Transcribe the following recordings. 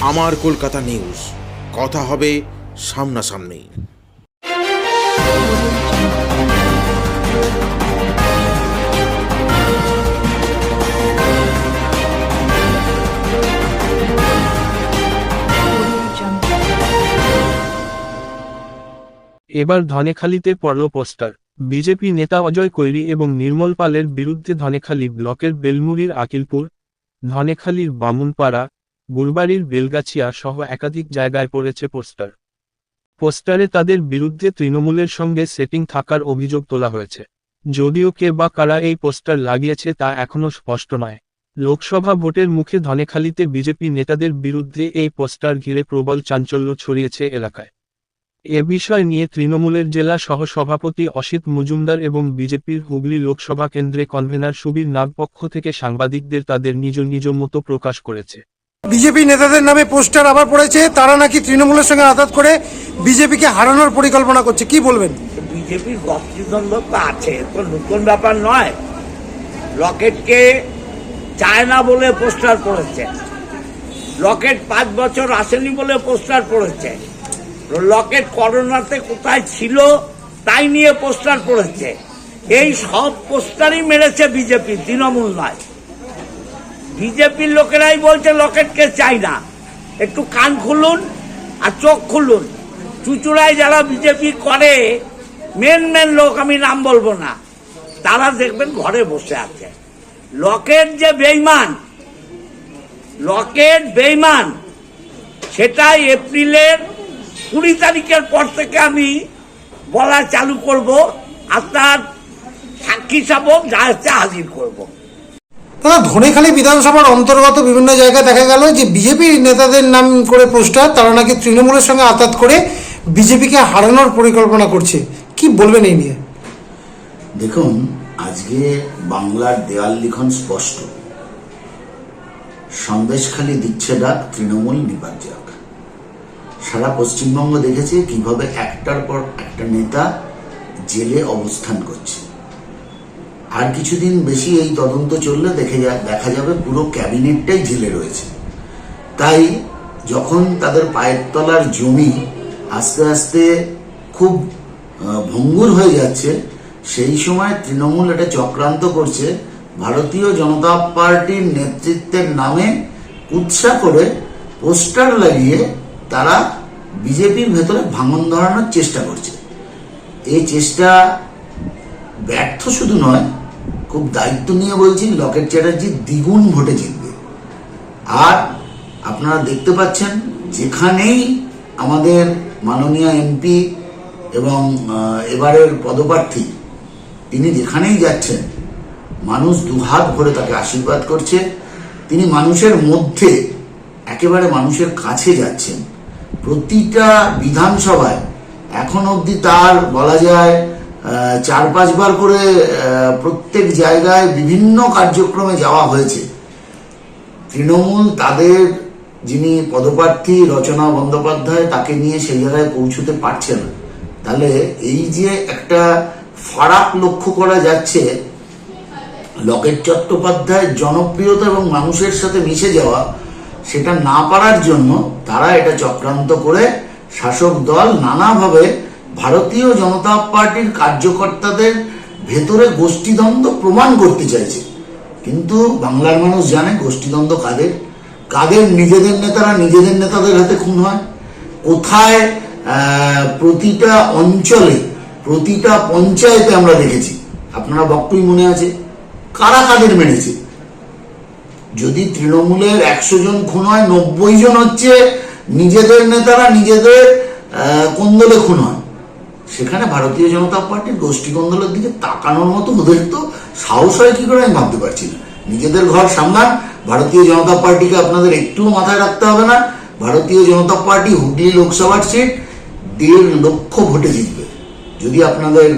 আমার কলকাতা নিউজ, কথা হবে সামনাসামনি। এবার ধনেখালিতে পড়ল পোস্টার। বিজেপি নেতা অজয় কৈরি এবং নির্মল পালের বিরুদ্ধে ধনেখালি ব্লকের বেলমুড়ির আকিলপুর, ধনেখালির বামুনপাড়া, বুড়বাড়ির বেলগাছিয়া সহ একাধিক জায়গায় পড়েছে পোস্টার। পোস্টারে তাদের বিরুদ্ধে তৃণমূলের সঙ্গে সেটিং থাকার অভিযোগ তোলা হয়েছে। যদিও কে বা কারা এই পোস্টার লাগিয়েছে তা এখনও স্পষ্ট নয়। লোকসভা ভোটের মুখে ধনেখালিতে বিজেপি নেতাদের বিরুদ্ধে এই পোস্টার ঘিরে প্রবল চাঞ্চল্য ছড়িয়েছে এলাকায়। এ বিষয় নিয়ে তৃণমূলের জেলা সহ-সভাপতি অসিত মজুমদার এবং বিজেপির হুগলি লোকসভা কেন্দ্রে কনভেনার সুবীর নাগ পক্ষ থেকে সাংবাদিকদের তাদের নিজ নিজ মতো প্রকাশ করেছে। বিজেপি নেতাদের নামে পোস্টার আবার পড়েছে, তারা নাকি তৃণমূলের সঙ্গে আঘাত করে বিজেপিকে হারানোর পরিকল্পনা করছে, কি বলবেন? বিজেপির গোষ্ঠীদ্বন্দ্ব তো আছে, তো নতুন ব্যাপার নয়। লকেটকে চায় না বলে পোস্টার পড়েছে, লকেট 5 বছর আসেনি বলে পোস্টার পড়েছে, লকেট করোনাতে কোথায় ছিল তাই নিয়ে পোস্টার পড়েছে। এই সব পোস্টারই মেরেছে বিজেপি, তৃণমূল নয়। বিজেপির লোকেরাই বলছে লকেটকে চাই না। একটু কান খুলুন আর চোখ খুলুন। চুচুড়ায় যারা বিজেপি করে মেন লোক, আমি নাম বলবো না, তারা দেখবেন ঘরে বসে আছে। লকেট যে বেঈমান, লকেট বেঈমান, সেটা এপ্রিলের 20 তারিখের পর থেকে আমি বলা চালু করব, আর তার সাক্ষী সাবক যা হচ্ছে হাজির করব। দাদা, ধনেখালি বিধানসভার অন্তর্গত বিভিন্ন জায়গায় দেখা গেল যে বিজেপি নেতাদের নাম করে পোস্টার, তারা নাকি তৃণমূলের সঙ্গে আঘাত করে বিজেপিকে হারানোর পরিকল্পনা করছে, কি বলবেন এই নিয়ে? দেখুন, আজকে বাংলার দেওয়াল লিখন স্পষ্ট, সন্দেশখালি দিচ্ছে ডাক, তৃণমূল নিপাত যাক। সারা পশ্চিমবঙ্গ দেখেছে কিভাবে একটার পর একটা নেতা জেলে অবস্থান করছে। আর কিছুদিন বেশি এই তদন্ত চললে দেখা যাবে পুরো ক্যাবিনেটটাই জেলে রয়েছে। তাই যখন তাদের পায়ের তলার জমি আস্তে আস্তে খুব ভঙ্গুর হয়ে যাচ্ছে, সেই সময় তৃণমূল এটা চক্রান্ত করছে ভারতীয় জনতা পার্টির নেতৃত্বের নামে উৎসাহ করে পোস্টার লাগিয়ে তারা বিজেপির ভেতরে ভাঙন ধরানোর চেষ্টা করছে। এই চেষ্টা ব্যর্থ শুধু নয়, খুব দায়িত্ব নিয়ে বলছি, লকেট চ্যাটার্জি দ্বিগুণ ভোটে জিতবে। আর আপনারা দেখতে পাচ্ছেন, যেখানেই আমাদের মাননীয় এমপি এবং এবারের পদপ্রার্থী তিনি যেখানেই যাচ্ছেন, মানুষ দুহাত ভরে তাকে আশীর্বাদ করছে। তিনি মানুষের মধ্যে, একেবারে মানুষের কাছে যাচ্ছেন। প্রতিটা বিধানসভায় এখন অবধি তার বলা যায় 4-5 বার করে প্রত্যেক জায়গায় বিভিন্ন কার্যক্রমে যাওয়া হয়েছে। তৃণমূল তাদের যিনি পদপ্রার্থী রচনা বন্দ্যোপাধ্যায়, তাকে নিয়ে সেই জায়গায় পৌঁছতে পারছে না। তাহলে এই যে একটা ফারাক লক্ষ্য করা যাচ্ছে, লকেট চট্টোপাধ্যায়ের জনপ্রিয়তা এবং মানুষের সাথে মিশে যাওয়া, সেটা না পারার জন্য তারা এটা চক্রান্ত করে শাসক দল নানাভাবে ভারতীয় জনতা পার্টির কার্যকর্তাদের ভেতরে গোষ্ঠীদ্বন্দ্ব প্রমাণ করতে চাইছে। কিন্তু বাংলার মানুষ জানে গোষ্ঠীদ্বন্দ্ব কাদের, কাদের নিজেদের নেতারা নিজেদের নেতাদের হাতে খুন হয়, কোথায় প্রতিটা অঞ্চলে প্রতিটা পঞ্চায়েতে আমরা দেখেছি। আপনারা বক্তব্য মনে আছে কারা কাদের মেরেছে। যদি তৃণমূলের 100 জন খুন হয়, 90 জন হচ্ছে নিজেদের নেতারা নিজেদের কোন্দলে খুন হয়। সেখানে ভারতীয় জনতা পার্টির গোষ্ঠী কোন্দলের দিকে তাকানোর মতো ওদের তো সাহস হয় কি করে আমি ভাবতে পারছি না। নিজেদের ঘর সামলান। ভারতীয় জনতা পার্টিকে আপনাদের একটু মাথায় রাখতে হবে না। ভারতীয় জনতা পার্টি হুগলি লোকসভার সিট 1.5 লক্ষ ভোটে জিতবে। যদি আপনাদের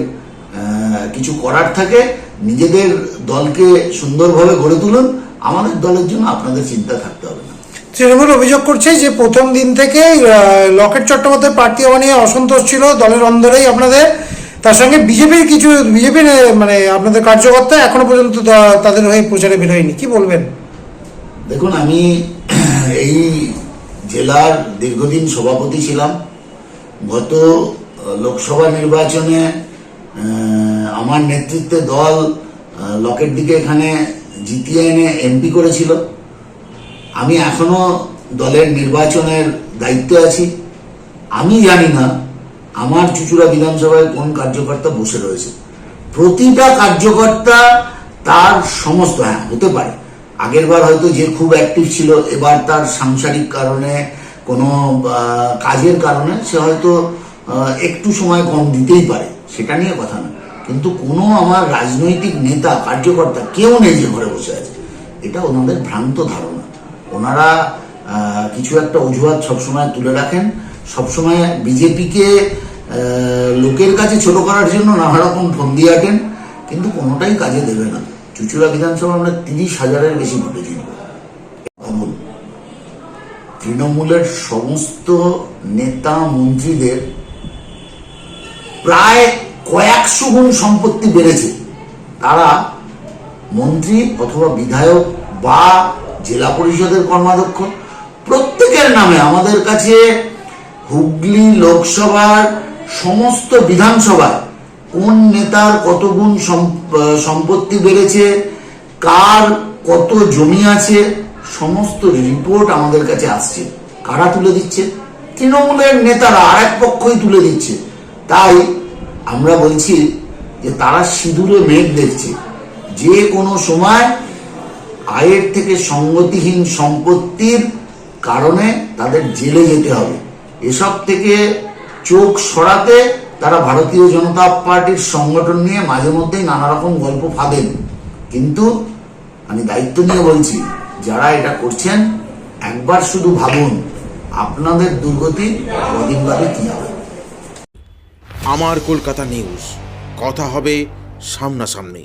কিছু করার থাকে, নিজেদের দলকে সুন্দরভাবে গড়ে তুলুন। আমাদের দলের জন্য আপনাদের চিন্তা থাকতে হবে না। তৃণমূল অভিযোগ করছে যে প্রথম দিন থেকে লকেট চট্টোপাধ্যায় প্রার্থী হওয়া নিয়ে অসন্তোষ ছিল দলের অন্দরেই আপনাদের, তার সঙ্গে বিজেপির মানে আপনাদের কার্যকর্তা এখনো পর্যন্ত তাদের হয়ে প্রচারে বের হয়নি, কি বলবেন? দেখুন, আমি এই জেলার দীর্ঘদিন সভাপতি ছিলাম। গত লোকসভা নির্বাচনে আমার নেতৃত্বে দল লকেট দিকে এখানে জিতিয়ে এনে এমপি করেছিল। আমি এখনো দলের নির্বাচনের দায়িত্বে আছি। আমি জানি না আমার চুঁচুড়া বিধানসভায় কোন কার্যকর্তা বসে রয়েছে। প্রতিটা কার্যকর্তা তার সমস্ত, হ্যাঁ হতে পারে আগের বার হয়তো যে খুব অ্যাক্টিভ ছিল, এবার তার সাংসারিক কারণে কোনো কাজের কারণে সে হয়তো একটু সময় কম দিতেই পারে, সেটা নিয়ে কথা না। কিন্তু কোনো আমার রাজনৈতিক নেতা কার্যকর্তা কেউ নেই যে ঘরে বসে আছে, এটা ওনাদের ভ্রান্ত ধারণা। ওনারা কিছু একটা অজুহাত সবসময় তুলে রাখেন, সবসময় বিজেপিকে লোকের কাছে ছোট করার জন্য নানা রকম ফন্দি আটেন, কিন্তু কোনোটাই কাজে দেবে না। চুঁচুড়া বিধানসভা আমরা 30,000-এর বেশি ভোটে জিতব। তৃণমূলের সমস্ত নেতা মন্ত্রীদের প্রায় কয়েকশো গুণ সম্পত্তি বেড়েছে। তারা মন্ত্রী অথবা বিধায়ক বা জেলা পরিষদের কর্মাধ্যক্ষ প্রত্যেকের নামে আমাদের কাছে হুগলি লোকসভার সমস্ত বিধানসভায় কোন নেতার কত গুণ সম্পত্তি বেড়েছে, কার কত জমি আছে, সমস্ত রিপোর্ট আমাদের কাছে আসছে। কারা তুলে দিচ্ছে? তৃণমূলের নেতারা, আর এক পক্ষই তুলে দিচ্ছে। তাই আমরা বলছি যে তারা সিঁদুরে মেঘ দেখছে, যে কোনো সময় আয়ের থেকে সঙ্গতিহীন সম্পত্তির কারণে তাদের জেলে যেতে হবে। এসব থেকে চোখ সরাতে তারা ভারতীয় জনতা পার্টির সংগঠন নিয়ে মাঝে মধ্যেই নানা রকম গল্প ফাঁদেন। কিন্তু আমি দায়িত্ব নিয়ে বলছি, যারা এটা করছেন একবার শুধু ভাবুন আপনাদের দুর্গতি কদিন বাদে কি হবে। আমার কলকাতা নিউজ, কথা হবে সামনাসামনি।